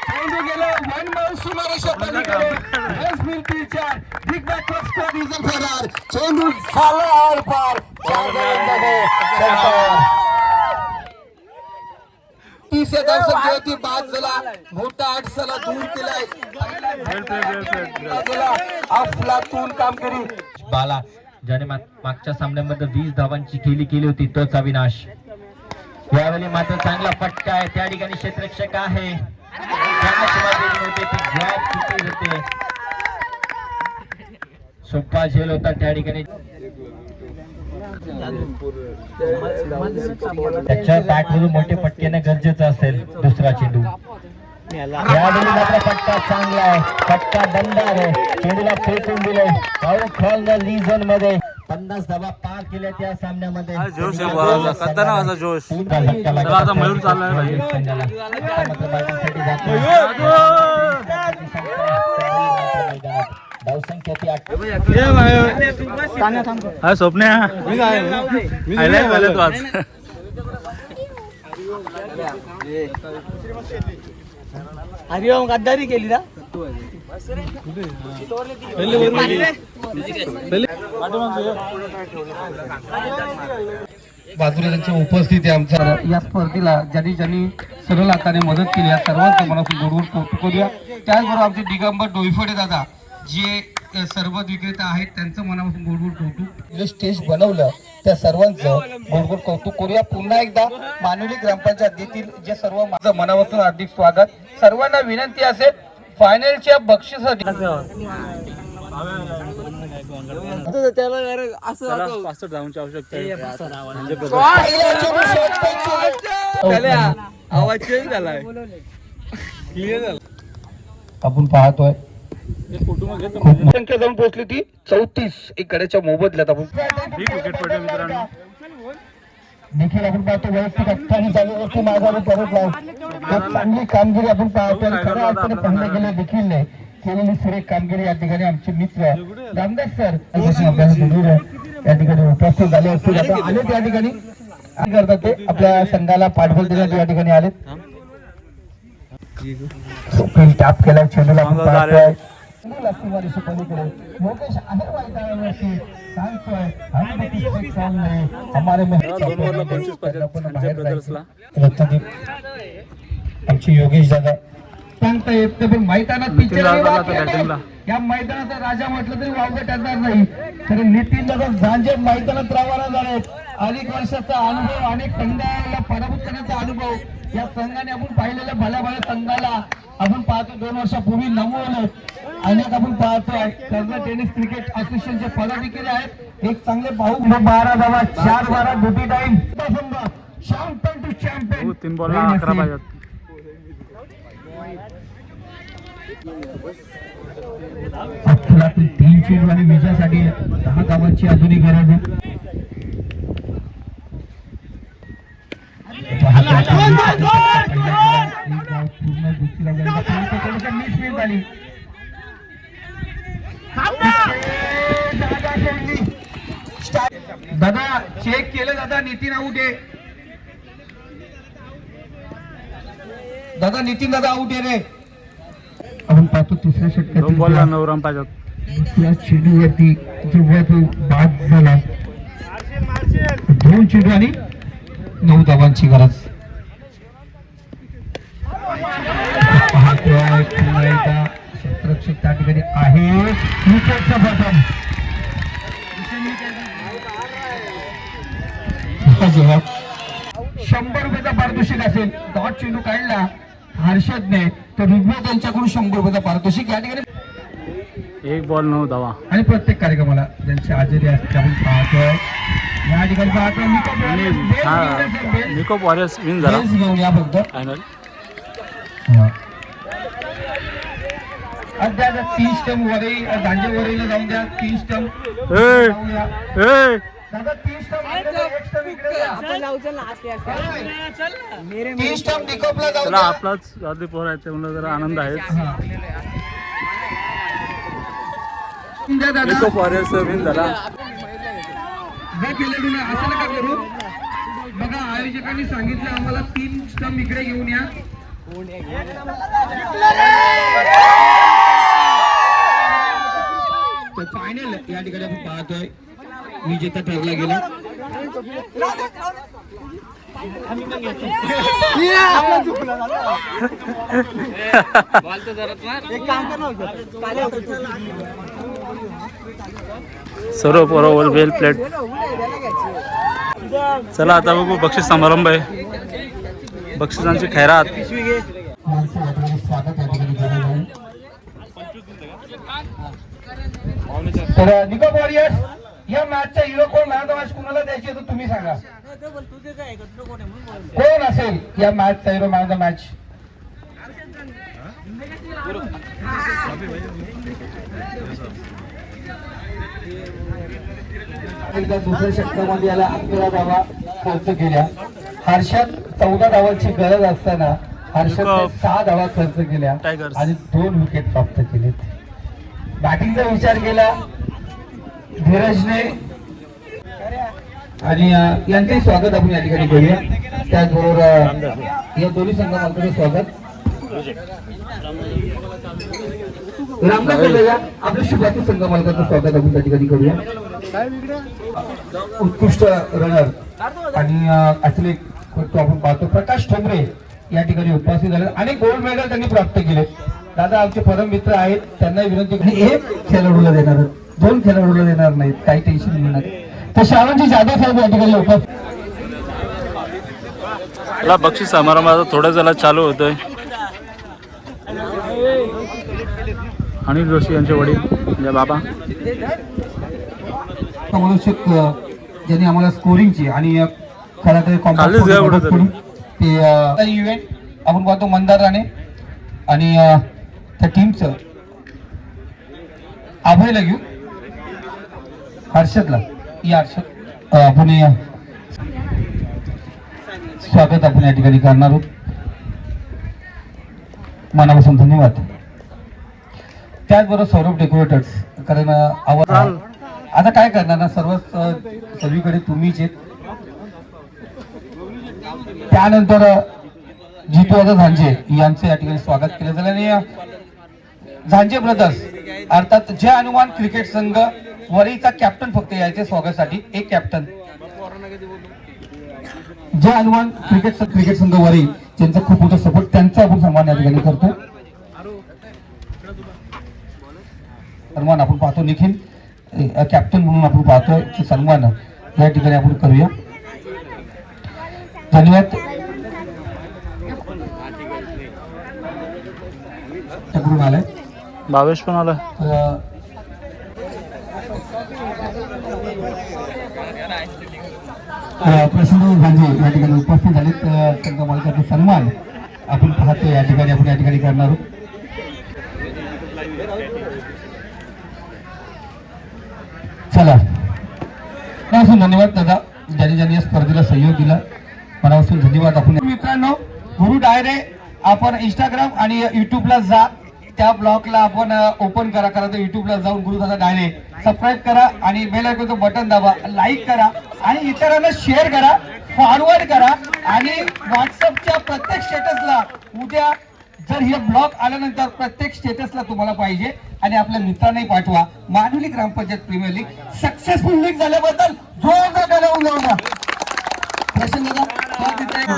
चेंडू गेला वन बाउल सुमारे चेंडू झाला आरपार. 30 धावसंख्या होती, बाद झाला. मोठा अडसला दूर केलाय. अफलातून कामगिरी. बाला ज्याने मागच्या सामन्यामध्ये 20 धावांची खेळी केली होती तोच अविनाश. यावेळी मात्र चांगला फटका आहे. त्या ठिकाणी क्षेत्ररक्षक आहे. सोपा झेल होता त्या ठिकाणी. त्याच्या बॅटवरून मोठे फटके येणं गरजेचं असेल. दुसरा चेंडू यावेळी मात्र फटका चांगला आहे. फटका दमदार आहे. चेंडूला फेकून दिले. रिझन मध्ये 50 धावा पार केल्या त्या सामन्यामध्ये. जोश आहे, खतरनाक असा जोश. आता मयूर चाललाय भाई. धावसंख्या ती 8. स्वप्न्या तू आज हरिओम गद्दारी केली ना. बाजूला त्यांची उपस्थिती आमच्या या स्पर्धेला ज्यांनी सरळ हाताने मदत केली या सर्वांचं मनापासून गोडगोड कौतुक करूया. त्याचबरोबर आमचे दिगंबर डोईफोडे दादा जे सर्व विक्रेता आहेत त्यांचं मनापासून गोडगोड कौतुक. स्टेज बनवलं त्या सर्वांचं गोडगोड कौतुक करूया. पुन्हा एकदा मानवली ग्रामपंचायत येथील जे सर्व माझं मनापासून हार्दिक स्वागत. सर्वांना विनंती असेल फायनलच्या बक्षिसासाठी फास्ट धावांची आवश्यकता आहे. आवाज चेंज झालाय. आपण पाहतोय संख्या जाऊन पोहोचली ती 34 एक गड्याच्या मोबदल्यात. आपण ही क्रिकेटपटू मित्रांनो देखील आपण पाहतो वैयक्तिक 28 जागेवरती माघारी परत लावून चांगली कामगिरी आपण पाहतो. खऱ्या अर्थाने पाहिलं गेलं देखील नाही केलेली सुरेख कामगिरी या ठिकाणी आमचे मित्र रामदास सर या ठिकाणी उपस्थित झाले असतील. आता आले त्या ठिकाणी करतात ते आपल्या संघाला पाठबळ देण्यात या ठिकाणी आले. टॅप केला चेंडूला आपण पाहतोय. लक्ष्मीवाडीच्या पलीकडे योगेश आहे मैदानावरती सांगतोय हमारे दोन ओव्हरला 25 पंजाब ब्रदर्सला रत्नदीप आमचे योगेश दादा सांगता येत नाही, पण मैदानात पिक्चर या मैदानाचा राजा म्हटलं तरी वावगं ठरणार नाही. तर नितीन दादा झांजे मैदानात रवाना झाले. अनेक वर्षाचा अनुभव, अनेक संघाला पराभूत करण्याचा अनुभव या संघाने आपण पाहिलेल्या भल्या भल्या संघाला आपण पाहतो. 2 वर्षापूर्वी नमवलं अनेक आपण पाहतोय. कर्ज टेनिस क्रिकेट असोसिएशनचे पदाधिकारी आहेत. एक चांगले भाऊ 12 धावा 4-12 duty time champion to champion 3 बॉलला 11 पाहिजेत. अखिलातील 3 चेंडू आणि विजयासाठी 10 धावांची अजूनही गरज आहे. दादा चेक केलं दादा, नितीन आऊट आहे. दादा नितीन दादा आऊट आहे रे. आपण पाहतो तिसऱ्या 2 बॉलला 9 रन पाहिजेत. दुसऱ्या चेंडूवरती जेव्हा तो बाद झाला 2 चेंडू आणि 9 धावांची गरज. पाहतोय पुन्हा एकदा क्षेत्ररक्षक त्या ठिकाणी आहे. विकेटचा बटन जेव्हा 100 रुपयाचा पारितोषिक असेल. डॉट चेंडू काढला हर्षदने तर ऋग्वेद यांच्याकडून 100 रुपयाचा पारितोषिक या ठिकाणी. 1 बॉल 9 धावा. आणि प्रत्येक कार्यक्रमाला ज्यांची हजेरी असते आपण पाहतोय या ठिकाणी पाहतोय निकोप वॉरियर्स विन झाला घेऊन या फक्त फायनल. अद्या 3 स्टंप वरही झांजे वरहीला जाऊन द्या. 3 स्टंप दादा 3 स्टंप 3 स्टंप निकोपला जाऊन चला द्या. आपलाच अर्धी पोरायचं म्हणून जरा आनंद आहे. निकोप वॉरियर्स विन झाला. खेळाडूंना असं नका करू. बघा आयोजकांनी सांगितलं आम्हाला 3 स्टंप इकडे घेऊन या. तो फायनल या ठिकाणी आपण पाहतोय विजेता ठरला गेला. सर्व पोरं वेल प्लेट. चला आता बघू बक्षीस समारंभ आहे. बक्षिसांची खैरात. तर निकोप वॉरियर्स या मॅचचा हिरो कोण, मॅच मॅच कुणाला द्यायची तर तुम्ही सांगा. कोण असेल या मॅचचा hero, man of the match? एकदा दुसऱ्या षटकामध्ये याला 11 धावा खर्च केल्या. हर्षद 14 धावांची गरज असताना हर्षदने 6 धावा खर्च केल्या आणि 2 विकेट प्राप्त केलेत. बॅटिंगचा विचार केला धीरजने आणि यांचंही स्वागत आपण या ठिकाणी करूया. त्याचबरोबर या दोन्ही संघामार्फत स्वागत. रामदास आपल्या शुभाची संघ मालकाचं स्वागत आपण त्या ठिकाणी करूया. उत्कृष्ट रनर आणि ऍथलीट तो आपण पाहतो प्रकाश ठोंबरे या ठिकाणी उपस्थित झाले आणि गोल्ड मेडल त्यांनी प्राप्त केले. दादा आमचे परम मित्र आहेत, त्यांना विनंती एक खेळाडूला देणार, 2 खेळाडूला देणार नाहीत, काही टेन्शन घेणार. तर श्रावणजी जाधव साहेब या ठिकाणी उपस्थित. बक्षीस समारंभ आता थोडा जरा चालू होतोय. अनिल जोशी यांचे वडील म्हणजे बाबा ज्यांनी आम्हाला स्कोरिंगची आणि खरं तर ते इव्हेंट आपण पाहतो मंदार राणे आणि त्या टीमचं अभयला घेऊ. हर्षदला या हर्षद आपण स्वागत आपण या ठिकाणी करणार आहोत. मनापासून धन्यवाद. त्याचबरोबर सौरभ डेकोरेटर्स कारण आवाज आता काय करणार ना, सर्वीकडे तुम्हीच आहेत. त्यानंतर जितू आता झांजे यांचं या ठिकाणी स्वागत केलं जाईल आणि झांजे ब्रदर्स अर्थात जय हनुमान क्रिकेट संघ वरीचा कॅप्टन फक्त यायचे स्वागतासाठी एक कॅप्टन. जय हनुमान क्रिकेट संघ वरी त्यांचा खूप मोठा सपोर्ट, त्यांचा आपण सन्मान या ठिकाणी करतो. सन्मान आपण पाहतो निखिल कॅप्टन म्हणून आपण पाहतोय सन्मान या ठिकाणी आपण करूया. धन्यवाद. आलाय भावेश पण आला. प्रसन्न गांधी या ठिकाणी उपस्थित झालेत. संघ मालकाचा सन्मान आपण पाहतो या ठिकाणी आपण या ठिकाणी करणार आहोत. चला मनापासून धन्यवाद दादा, ज्यांनी या स्पर्धेला सहयोग दिला मनापासून धन्यवाद. आपण मित्रांनो गुरु डायरे आपण इंस्टाग्राम आणि युट्यूबला जा, त्या ब्लॉगला आपण ओपन करा. तर युट्यूबला जाऊन गुरुदादा डायरे सबस्क्राईब करा आणि बेल आयकॉनचं बटन दाबा, लाईक करा आणि इतरांना शेअर करा, फॉरवर्ड करा आणि व्हॉट्सअपच्या प्रत्येक स्टेटसला उद्या जर हे ब्लॉग आल्यानंतर प्रत्येक स्टेटसला तुम्हाला पाहिजे आणि आपल्या मित्रांनाही पाठवा. मानुली ग्रामपंचायत प्रीमियर लीग सक्सेसफुल लीग झाल्याबद्दल जोरदार टाळ्या वाजवून द्या.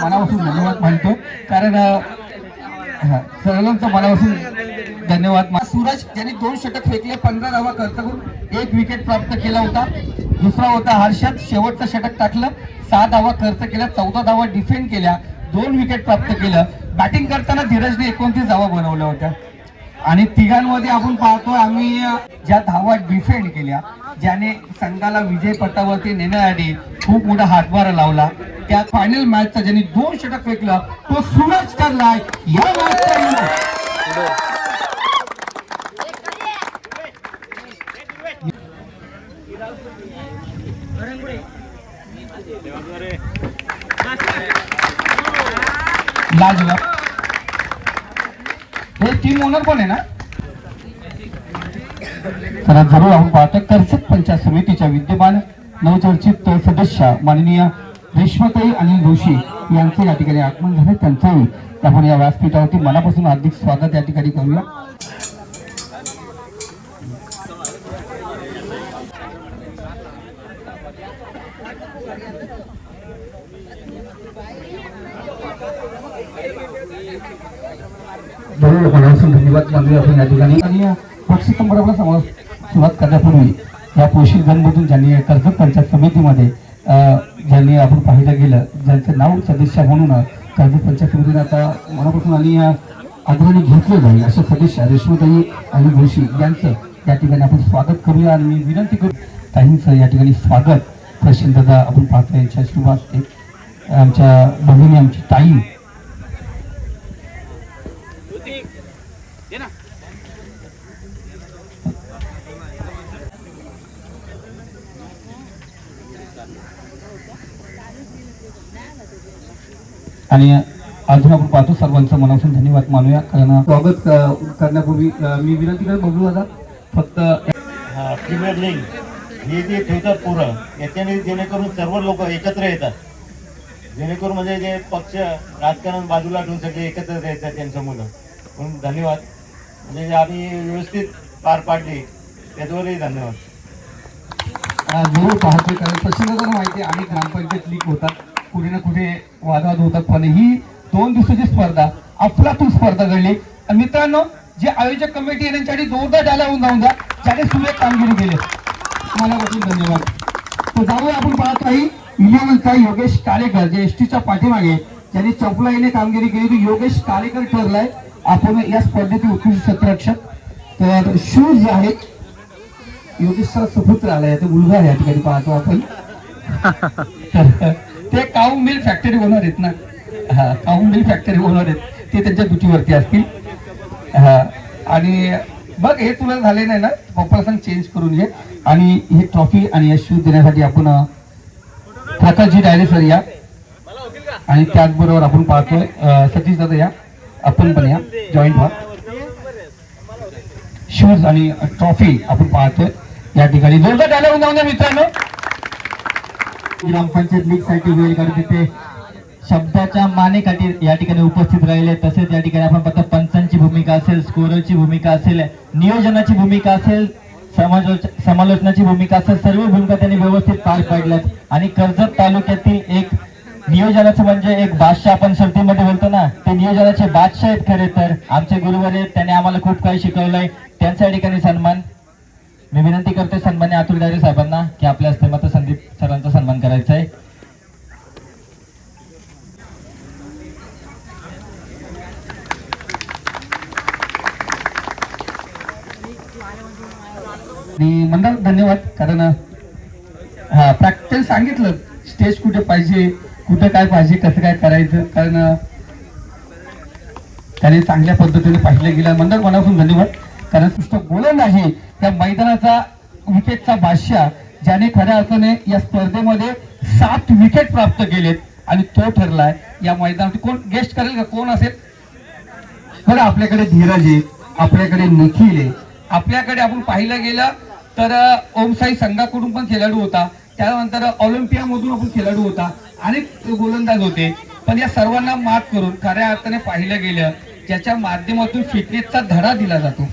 मनापासून धन्यवाद मानतो, कारण सर्वांचं मनापासून धन्यवाद. सूरज ज्यांनी 2 षटक फेकले, 15 धावा खर्च करून 1 विकेट प्राप्त केला होता. दुसरा होता हर्षद, शेवटचं षटक टाकलं, 6 धावा खर्च केल्या, 14 धावा डिफेंड केल्या, 2 विकेट प्राप्त केलं. बॅटिंग करताना धीरजने 29 धावा बनवल्या होत्या. आणि तिघांमध्ये आपण पाहतोय आम्ही ज्या धावा डिफेंड केल्या, ज्याने संघाला विजय पटावरती नेण्यासाठी खूप मोठा हातभार लावला. त्या फायनल मॅचचा ज्यांनी 2 षटक फेकलं तो सूरज ठरलाय या मॅचचा. लाजवाब हे टीम ओनर पण आहे ना. तर जरूर आपण पाहतो कर्जत पंचायत समितीच्या विद्यमान नवचर्चित सदस्य माननीय रेश्माताई आणि जोशी यांचे या ठिकाणी आगमन झाले. त्यांचंही आपण या व्यासपीठावरती मनापासून हार्दिक स्वागत या ठिकाणी करूया. बरोबर मनापासून धन्यवाद मानूया आपण या ठिकाणी. आणि पक्षी संबराला सुरुवात करण्यापूर्वी या पोषित गणमधून ज्यांनी कर्जत पंचायत समितीमध्ये ज्यांनी आपण पाहिलं गेलं, ज्यांचं नाव सदस्य म्हणून कर्जत पंचायत समितीने आता मनापासून आणि आदराने घेतलं जाईल अशा सदस्य रेश्माताई आणि जोशी यांचं या ठिकाणी आपण स्वागत करूया. आणि मी विनंती करू काहींचं या ठिकाणी स्वागत प्रशांतदा आपण पाहतो यांच्या शुभ असते. आमच्या भगिनी आमची ताई आणि अजून आपण पाहतो सर्वांचं मनापासून धन्यवाद मानूया. कारण स्वागत करण्यापूर्वी मी विनंती करत बघू दादा फक्त प्रीमियर लीग हे जे ठेवतात पुरं याच्याने जेणेकरून सर्व लोक एकत्र येतात, जेणेकरून म्हणजे जे पक्ष राजकारण बाजूला ठेवून सगळे एकत्र येतात त्यांचं मुलं. म्हणून धन्यवाद, म्हणजे जे आम्ही व्यवस्थित पार पाडली त्याच्यावरही धन्यवाद. जरूर पाहतोय कारण प्रश्न माहिती आहे अनेक ग्रामपंचायत लीग होतात, कुठे ना कुठे वादवाद होतात, पण ही 2 दिवसाची स्पर्धा अफलातून स्पर्धा घडली. मित्रांनो जे आयोजक कमिटी आहे त्यांच्यासाठी जोरदार टाळ्या होऊन जाऊन द्या, ज्याने सुरेख कामगिरी केली. मनापासून धन्यवाद. तो जाऊया आपण पाहत आहे इलेव्हनचा योगेश कालेकर जे एसटीच्या पाठीमागे ज्यांनी चपलाईने कामगिरी केली, तो योगेश कालेकर ठरलाय आपण या स्पर्धेतील उत्कृष्ट क्षेत्ररक्षक. तर शूज आहेत योगेशचा सुपुत्र आलाय, तो मुलगा आहे या ठिकाणी पाहतो आपण. तर ते काऊ मिल फॅक्टरी ओनर आहेत ना, हा काऊ मिल फॅक्टरी ओनर आहेत, ते त्यांच्या दुटीवरती असतील. हा आणि बघ हे तुला झाले नाही ना, पप्पा सांग चेंज करून घे. आणि हे ट्रॉफी आणि हे शूज देण्यासाठी आपण प्रकाशजी डायरे सर या, आणि त्याचबरोबर आपण पाहतोय सतीश दादा या, आपण पण या जॉईंट व्हा. शूज आणि ट्रॉफी आपण पाहतोय या ठिकाणी जोरदार टाळ्या होऊन जाऊन द्या मित्रांनो. ग्रामपंचायत लीग साठी वेळ काढत तिथे शब्दाच्या मानेकाठी या ठिकाणी उपस्थित राहिले. तसेच या ठिकाणी आपण पाहतो पंचांची भूमिका असेल, स्कोररची भूमिका असेल, नियोजनाची भूमिका असेल, समालोचनाची भूमिका असेल, सर्व भूमिका त्यांनी व्यवस्थित पार पाडल्यात. आणि कर्जत तालुक्यातील एक नियोजनाचं म्हणजे एक बादशाह आपण शर्तीमध्ये बोलतो ना, ते नियोजनाचे बादशाह आहेत खरे तर. आमचे गुरुवर आहेत, त्यांनी आम्हाला खूप काही शिकवलंय. त्यांच्या या ठिकाणी सन्मान मी विनंती करते सन्मान्य अतुल डायरे साहेबांना की आपल्या हस्ते मात्र संदीप सरांचा सन्मान करायचा आहे. आणि मंडळ धन्यवाद. कारण हा प्रॅक्टिस सांगितलं स्टेज कुठे पाहिजे, कुठं काय पाहिजे, कसं काय करायचं. कारण त्याने चांगल्या पद्धतीने पाहिलं गेलं. मंडळ मनापासून धन्यवाद. कारण पुस्तक गोलंदाजी त्या मैदानाचा विकेटचा बादशाह ज्याने खऱ्या अर्थाने या स्पर्धेमध्ये 7 विकेट प्राप्त केलेत आणि तो ठरलाय या मैदानात. कोण गेस्ट करेल का, कोण असेल बरं? आपल्याकडे धीरज आहे, आपल्याकडे निखिल आहे, आपल्याकडे आपण पाहिलं गेलं तर ओमसाई संघाकडून पण खेळाडू होता, त्यानंतर ऑलिम्पियामधून आपण खेळाडू होता, अनेक गोलंदाज होते. पण या सर्वांना मात करून खऱ्या अर्थाने पाहिलं गेलं ज्याच्या माध्यमातून फिटनेसचा धडा दिला जातो,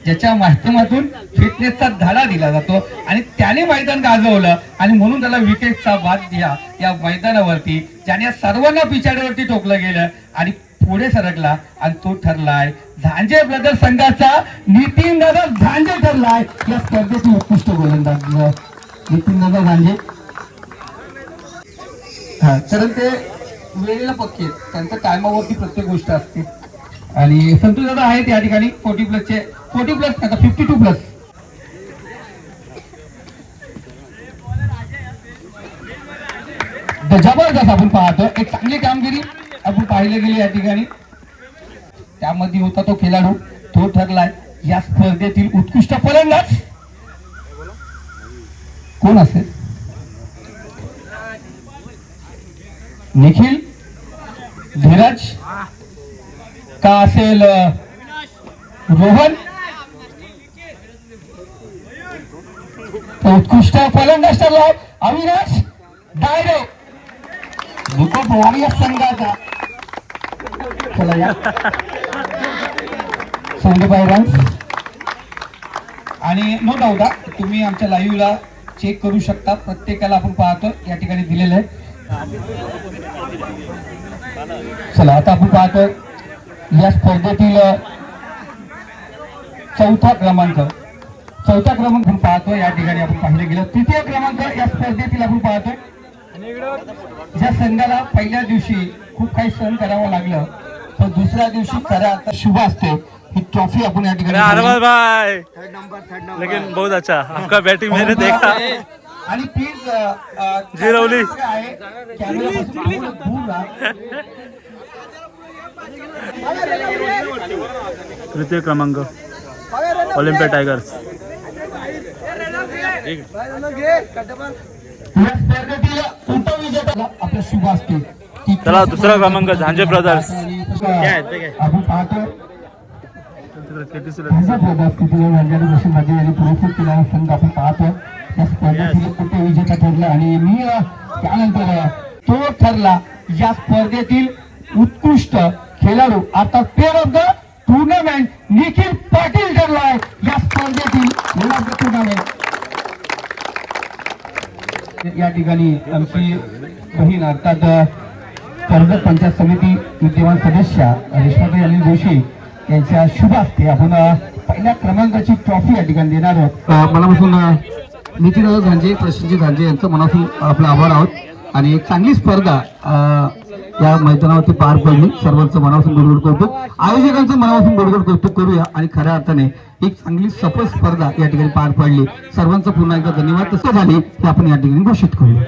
ज्याच्या माध्यमातून फिटनेसचा धडा दिला जातो आणि त्याने मैदान गाजवलं आणि म्हणून त्याला विकेटचा बाद दिला या मैदानावरती, ज्याने या सर्वांना पिछाडीवरती टोकलं गेलं आणि पुढे सरकला. आणि तो ठरलाय झांजे ब्रदर्स संघाचा नितीन दादा झांजे ठरलाय या स्पर्धेतील उत्कृष्ट गोलंदाज नितीन दादा झांजे. हा, कारण ते वेळेला पक्के आहेत, त्यांच्या टायमावरती प्रत्येक गोष्ट असते. आणि संतोष दादा आहेत या ठिकाणी 40+ आता 52+. जबरदस्त आपण पाहतो, एक चांगली कामगिरी आपण पाहिलं गेली या ठिकाणी. त्यामध्ये होता तो खेळाडू, तो ठरलाय या स्पर्धेतील उत्कृष्ट फलंदाज. कोण असेल? निखिल, धीरज का असेल रोहन? उत्कृष्ट फलंदाज ठरलाय अविनाश डायरे विकेट वॉरियर संघाचा. चला या संदीपाई रन्स. आणि नो डाऊट तुम्ही आमच्या लाईव्हला चेक करू शकता, प्रत्येकाला आपण पाहतो या ठिकाणी दिलेलं आहे. चला आता आपण पाहतो या स्पर्धेतील चौथा क्रमांक आपण पाहतो या ठिकाणी. आपण पाहिलं गेलं तृतीय क्रमांक या स्पर्धेतील आपण पाहतो. ज्या संघाला पहिल्या दिवशी खूप काही सहन करावं लागलं तर दुसऱ्या दिवशी खऱ्या अर्थात शुभ असते. ही ट्रॉफी आपण या ठिकाणी भाई लेकिन बहुत अच्छा आपका बैटिंग मैंने देखा. आणि प्लीज जिरवली तृतीय क्रमांक ऑलिम्पिया टायगर्स. आपल्या शुभ असते. चला दुसरा क्रमांक झांजे ब्रदर्स. आपण पाहतो संघ आपण पाहतो या स्पर्धेतील उपविजेता ठरला. आणि मी त्यानंतर तो ठरला या स्पर्धेतील उत्कृष्ट खेळाडू अर्थात player of the tournament Nikhil Patil ठरलाय या स्पर्धेतील प्लेअर ऑफ द टुर्नामेंट. या ठिकाणी आमची बहीण अर्थात कर्जत पंचायत समिती विद्यमान सदस्य रेश्माताई अनिल जोशी यांच्या शुभ हस्ते आपण पहिल्या क्रमांकाची ट्रॉफी या ठिकाणी देणार आहोत. मनापासून नितीन झांजे, प्रशांत झांजे यांचं मनापासून आपला आभार आहोत. आणि एक चांगली स्पर्धा या मैदानावरती पार पडली. सर्वांचं मनापासून गोडगोड करतो, आयोजकांचं मनापासून गोडगोड करतो करूया. आणि खऱ्या अर्थाने एक चांगली सफल स्पर्धा या ठिकाणी पार पडली. सर्वांचं पुन्हा एकदा धन्यवाद. तसं झाले हे आपण या ठिकाणी घोषित करूया.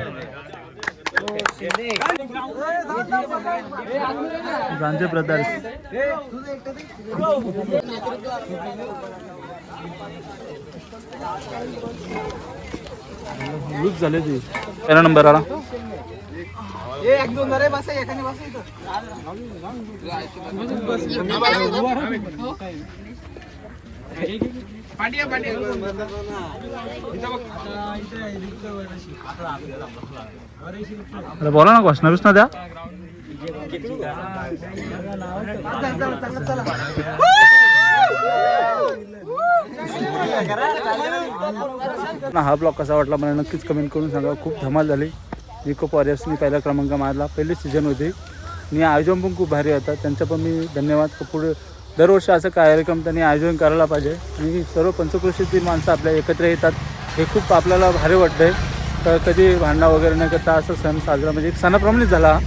झांजे ब्रदर्स लूज झाले ते. पहिला नंबर आला बोला ना, घोषणा बिषणा द्या. हा ब्लॉग कसा वाटला मला नक्कीच कमेंट करून सांगा. खूप धमाल झाली. निको वॉरियर्सनी पहिला क्रमांक मारला. पहिली सीझन होती आणि आयोजन पण खूप भारी होता. त्यांचा पण मी धन्यवाद. पुढे दरवर्षी असं कार्यक्रम त्यांनी आयोजन करायला पाहिजे आणि सर्व पंचक्रोशीतील माणसं आपल्या एकत्र येतात हे खूप आपल्याला भारी वाटतंय. तर कधी भांडणं वगैरे न करता असं सण साजरा म्हणजे एक सणाप्रमाणेच झाला.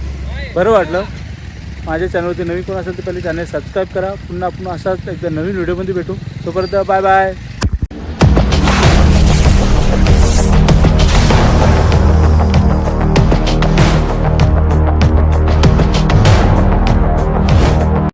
बरं वाटलं. माझ्या चॅनलवरती नवीन कोण असेल तर पहिले चॅनल सबस्क्राईब करा. पुन्हा आपण असाच एकदा नवीन व्हिडिओमध्ये भेटू. तोपर्यंत बाय बाय.